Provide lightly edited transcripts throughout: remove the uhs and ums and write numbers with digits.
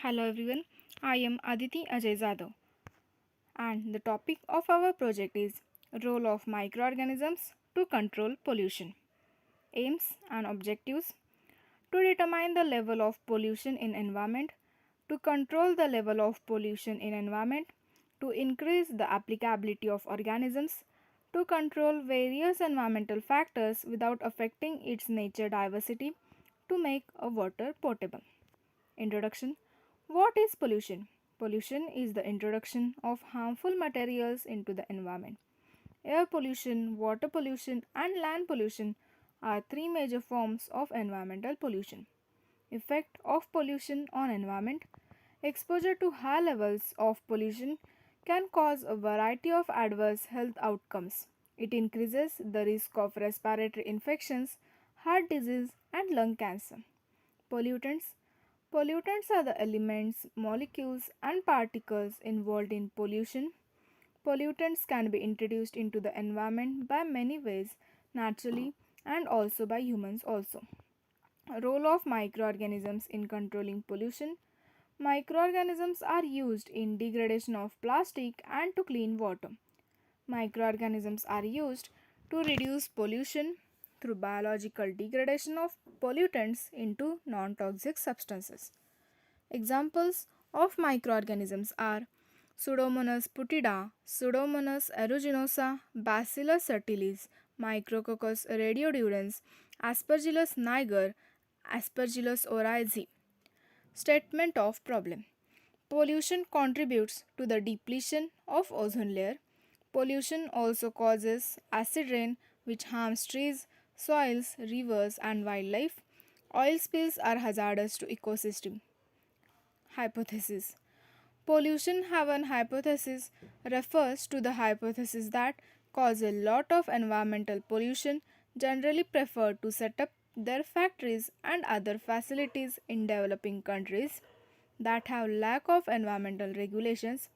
Hello everyone, I am Aditi Ajay and the topic of our project is Role of Microorganisms to Control Pollution. Aims and objectives: to determine the level of pollution in environment, to control the level of pollution in environment, to increase the applicability of organisms, to control various environmental factors without affecting its nature diversity, to make a water potable. Introduction. What is pollution? Pollution is the introduction of harmful materials into the environment. Air pollution, water pollution, and land pollution are three major forms of environmental pollution. Effect of pollution on environment. Exposure to high levels of pollution can cause a variety of adverse health outcomes. It increases the risk of respiratory infections, heart disease, and lung cancer. Pollutants. Pollutants are the elements, molecules, and particles involved in pollution. Pollutants can be introduced into the environment by many ways, naturally and also by humans also. Role of microorganisms in controlling pollution. Microorganisms are used in degradation of plastic and to clean water. Microorganisms are used to reduce pollution through biological degradation of pollutants into non-toxic substances. Examples of microorganisms are Pseudomonas putida, Pseudomonas aeruginosa, Bacillus subtilis, Micrococcus radiodurans, Aspergillus niger, Aspergillus oryzae. Statement of problem. Pollution contributes to the depletion of ozone layer. Pollution also causes acid rain which harms trees, soils, rivers and wildlife. Oil spills are hazardous to ecosystem. Hypothesis. Pollution heaven hypothesis refers to the hypothesis that cause a lot of environmental pollution generally prefer to set up their factories and other facilities in developing countries that have lack of environmental regulations.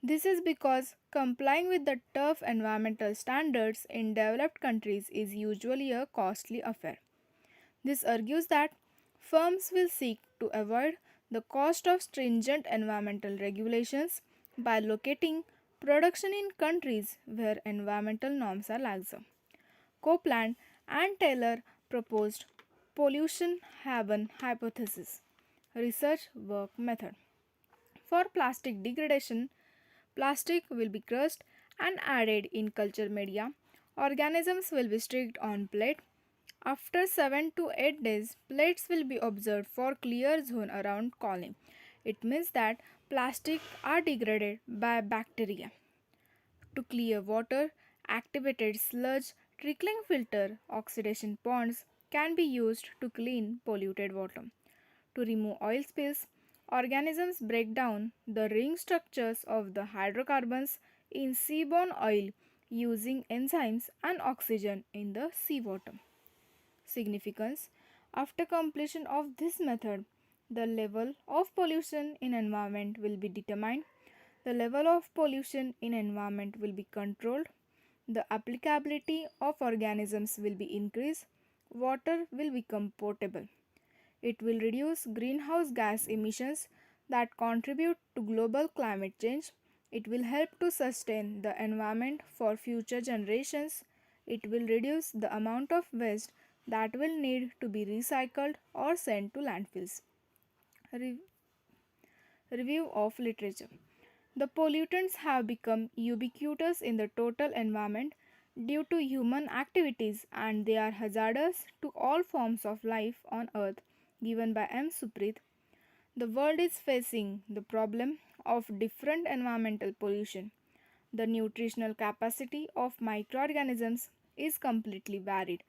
This is because complying with the tough environmental standards in developed countries is usually a costly affair. This argues that firms will seek to avoid the cost of stringent environmental regulations by locating production in countries where environmental norms are laxer. Copeland and Taylor proposed pollution haven hypothesis research work method. For plastic degradation, plastic will be crushed and added in culture media. Organisms will be streaked on plate. After 7 to 8 days, plates will be observed for clear zone around colony. It means that plastic are degraded by bacteria. To clear water, activated sludge, trickling filter, oxidation ponds can be used to clean polluted water. To remove oil spills, organisms break down the ring structures of the hydrocarbons in seaborne oil using enzymes and oxygen in the seawater. Significance. After completion of this method, the level of pollution in environment will be determined. The level of pollution in environment will be controlled. The applicability of organisms will be increased. Water will become potable. It will reduce greenhouse gas emissions that contribute to global climate change. It will help to sustain the environment for future generations. It will reduce the amount of waste that will need to be recycled or sent to landfills. Re- Review of literature. The pollutants have become ubiquitous in the total environment due to human activities and they are hazardous to all forms of life on earth, given by M. Supreet. The world is facing the problem of different environmental pollution. The nutritional capacity of microorganisms is completely varied,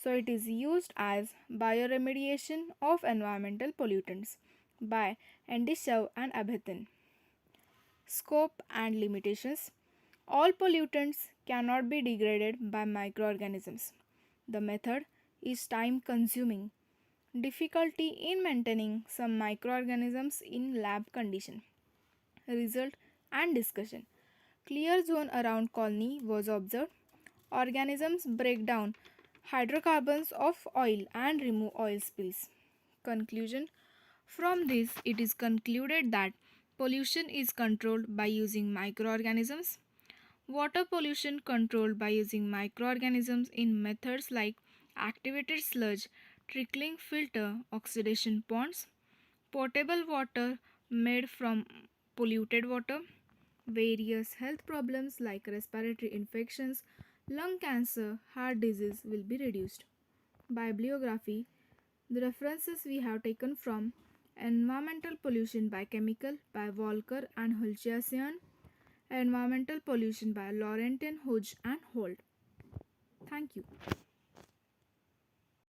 so it is used as bioremediation of environmental pollutants by Endishev and Abhethin. Scope and limitations. All pollutants cannot be degraded by microorganisms. The method is time consuming. Difficulty in maintaining some microorganisms in lab condition. Result and discussion. Clear zone around colony was observed. Organisms break down hydrocarbons of oil and remove oil spills. Conclusion. From this, it is concluded that pollution is controlled by using microorganisms, water pollution controlled by using microorganisms in methods like activated sludge, trickling filter, oxidation ponds, potable water made from polluted water, various health problems like respiratory infections, lung cancer, heart disease will be reduced. Bibliography. The references we have taken from Environmental Pollution by Chemical by Walker and Hulchasian, Environmental Pollution by Laurentine, Hodge and Holt. Thank you.